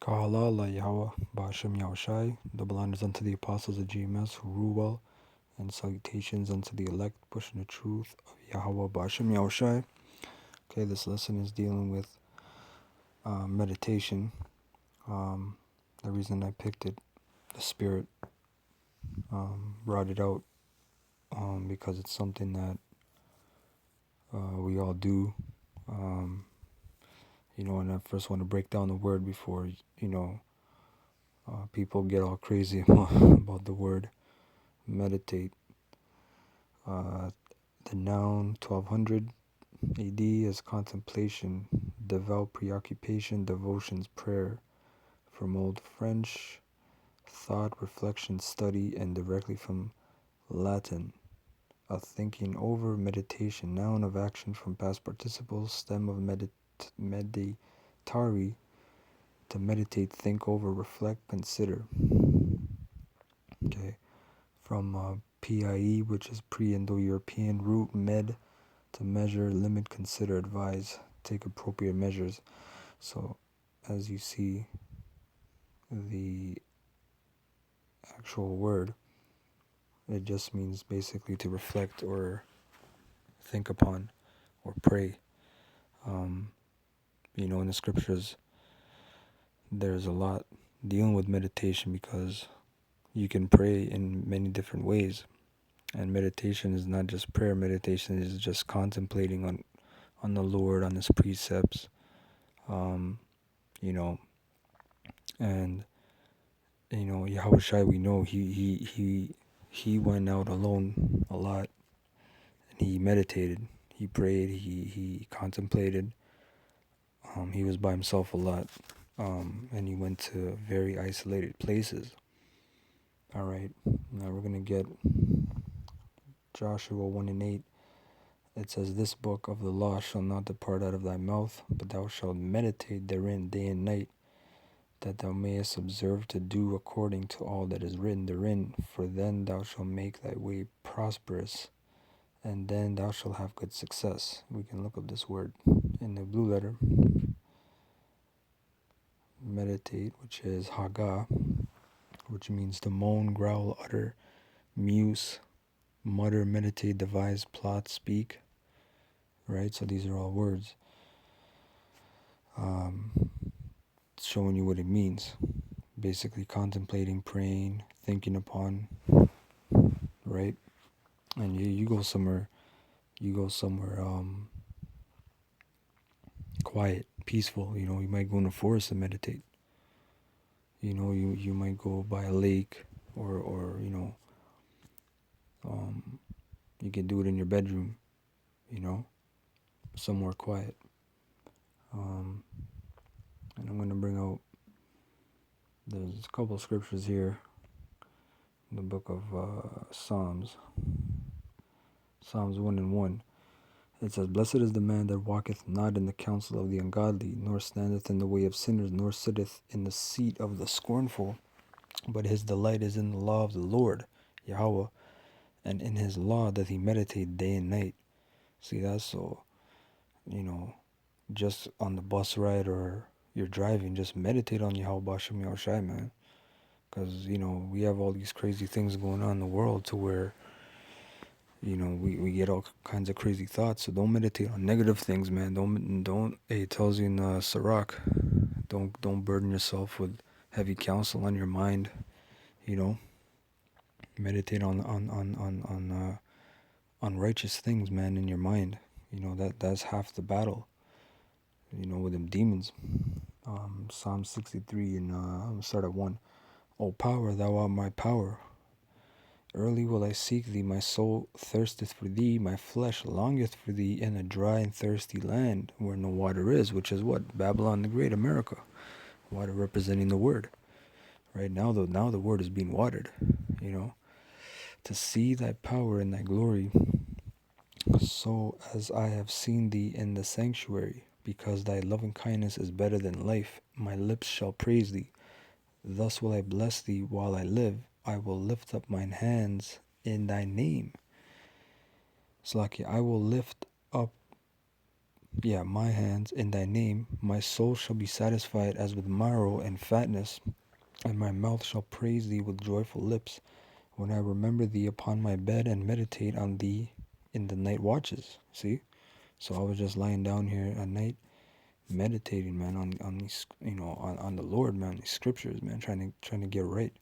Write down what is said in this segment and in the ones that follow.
Kahala la Yahweh Ba'ashem Yahushai, double honors unto the apostles of GMS who rule well, and salutations unto the elect pushing the truth of Yahweh Ba'ashem Yahushai. Okay, this lesson is dealing with meditation. The reason I picked it, the Spirit brought it out because it's something that we all do. And I first want to break down the word before, people get all crazy about the word meditate. The noun 1200 AD is contemplation, devout preoccupation, devotions, prayer. From Old French, thought, reflection, study, and directly from Latin, a thinking over, meditation. Noun of action from past participles, stem of meditari, to meditate, think over, reflect, consider. Okay, from PIE, which is pre-Indo-European, root, med, to measure, limit, consider, advise, take appropriate measures. So, as you see, the actual word, it just means basically to reflect or think upon or pray. In the scriptures, there's a lot dealing with meditation because you can pray in many different ways. And meditation is not just prayer. Meditation is just contemplating on the Lord, on His precepts, Yahushua, we know he went out alone a lot, and he meditated, he prayed, he contemplated. He was by himself a lot, and he went to very isolated places. All right, now we're gonna get Joshua 1:8. It says, "This book of the law shall not depart out of thy mouth, but thou shalt meditate therein day and night, that thou mayest observe to do according to all that is written therein. For then thou shalt make thy way prosperous, and then thou shalt have good success." We can look up this word in the blue letter. Meditate, which is Haggah, which means to moan, growl, utter, muse, mutter, meditate, devise, plot, speak. Right? So these are all words. Showing you what it means. Basically contemplating, praying, thinking upon, right? And you go somewhere quiet, peaceful. You might go in the forest and meditate. You might go by a lake, or you can do it in your bedroom, somewhere quiet. And I'm going to bring out, there's a couple of scriptures here in the book of Psalms 1:1. It says, "Blessed is the man that walketh not in the counsel of the ungodly, nor standeth in the way of sinners, nor sitteth in the seat of the scornful. But his delight is in the law of the Lord, Yahweh, and in his law doth he meditate day and night." See, that's so, just on the bus ride or you're driving, just meditate on Yahweh Ba'ashem Yahushai, man. Because, we have all these crazy things going on in the world to where, we get all kinds of crazy thoughts. So don't meditate on negative things, man. Don't. It tells you in Sirach, don't burden yourself with heavy counsel on your mind. Meditate on righteous things, man, in your mind. That's half the battle. With them demons. Psalm 63, and I'll start at 1. "O power, thou art my power. Early will I seek thee, my soul thirsteth for thee, my flesh longeth for thee in a dry and thirsty land where no water is," which is what? Babylon the Great, America. Water representing the word. Right now, the word is being watered, "To see thy power and thy glory, so as I have seen thee in the sanctuary, because thy loving kindness is better than life. My lips shall praise thee. Thus will I bless thee while I live. I will lift up mine hands in thy name." Slaki, I will lift up my hands in thy name. My soul shall be satisfied as with marrow and fatness, and my mouth shall praise thee with joyful lips, when I remember thee upon my bed and meditate on thee in the night watches. See? So I was just lying down here at night, meditating, man, on these, on the Lord, man, these scriptures, man, trying to get right.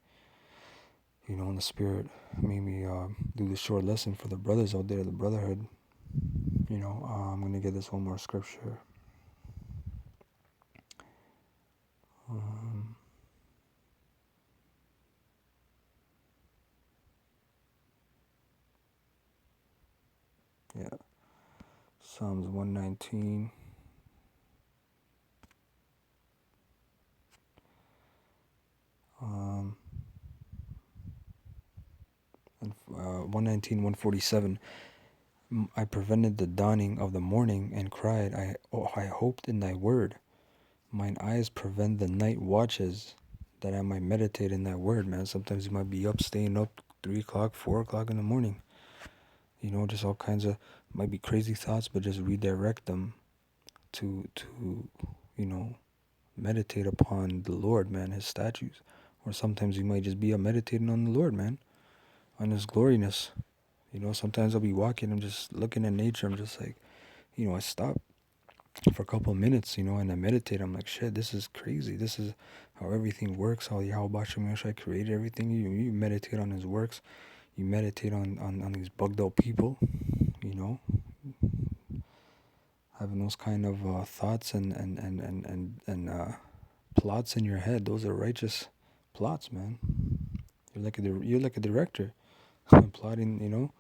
In the spirit made me do this short lesson for the brothers out there, the brotherhood. I'm gonna get this one more scripture. Yeah, Psalms 119. And 119, 147. I prevented the dawning of the morning and cried, I hoped in thy word. Mine eyes prevent the night watches, that I might meditate in thy word, man. Sometimes you might be up, staying up 3 o'clock, 4 o'clock in the morning. Just all kinds of, might be crazy thoughts, but just redirect them to meditate upon the Lord, man, his statutes. Or sometimes you might just be meditating on the Lord, man, on his gloriness. Sometimes I'll be walking, I'm just looking at nature, I'm just like, I stop for a couple of minutes, and I meditate. I'm like, shit, this is crazy. This is how everything works, how Yahweh Shem Yahshai created everything. You meditate on his works. You meditate on these bugged out people, having those kind of thoughts and plots in your head. Those are righteous plots, man. You're like a director plotting,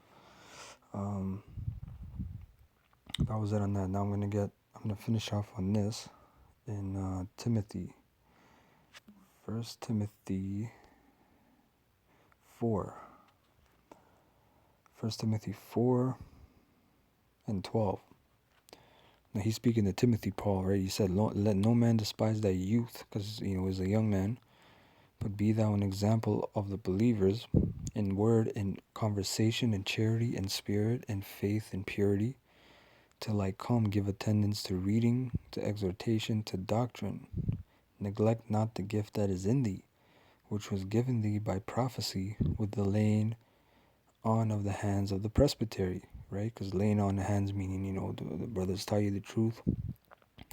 that was it on that. Now I'm gonna finish off on this in Timothy. 1 Timothy 4. 1 Timothy 4 and 12. Now he's speaking to Timothy, Paul, right? He said, let no man despise thy youth, because, he's a young man, but be thou an example of the believers in word, in conversation, in charity, in spirit, in faith, in purity. Till I come, give attendance to reading, to exhortation, to doctrine. Neglect not the gift that is in thee, which was given thee by prophecy, with the laying on of the hands of the presbytery, right? Because laying on the hands meaning, the brothers tell you the truth.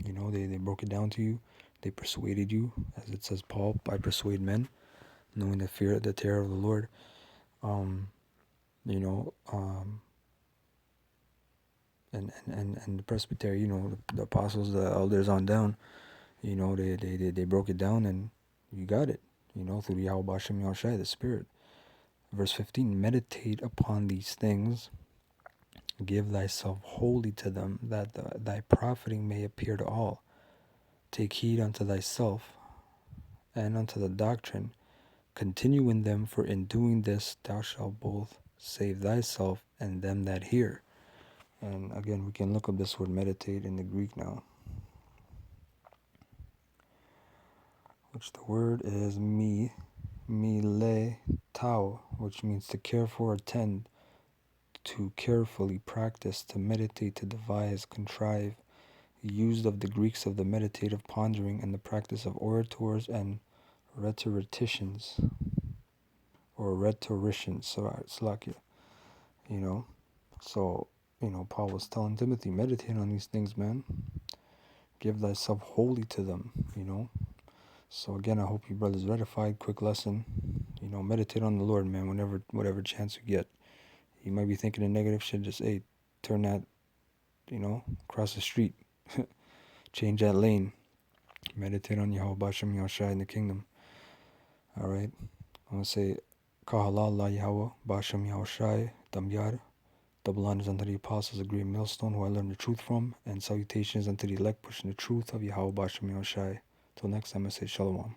They broke it down to you. They persuaded you, as it says, Paul, I persuade men, knowing the terror of the Lord. And the presbytery, the apostles, the elders on down, they broke it down, and you got it, through the Yahweh Shem Yahshai, the Spirit. Verse 15, meditate upon these things, give thyself wholly to them, that thy profiting may appear to all. Take heed unto thyself and unto the doctrine. Continue in them, for in doing this thou shalt both save thyself and them that hear. And again, we can look up this word meditate in the Greek now, which the word is tau, which means to care for, attend, to carefully practice, to meditate, to devise, contrive, used of the Greeks of the meditative pondering and the practice of orators and rhetoricians, or rhetoricians, Slakia, So, Paul was telling Timothy, meditate on these things, man. Give thyself wholly to them, So again, I hope you brothers ratified. Quick lesson, meditate on the Lord, man, whatever chance you get. You might be thinking of negative shit, just, hey, turn that, cross the street. Change that lane. Meditate on Yahweh Bashem Yahushai in the kingdom. Alright? I'm going to say, Kahalal Yahweh Bashem Yahushai Damyar. Double honors unto the apostles, a great millstone who I learned the truth from, and salutations unto the elect pushing the truth of Yahweh Bashem Yahushai. Till next time, I say Shalom.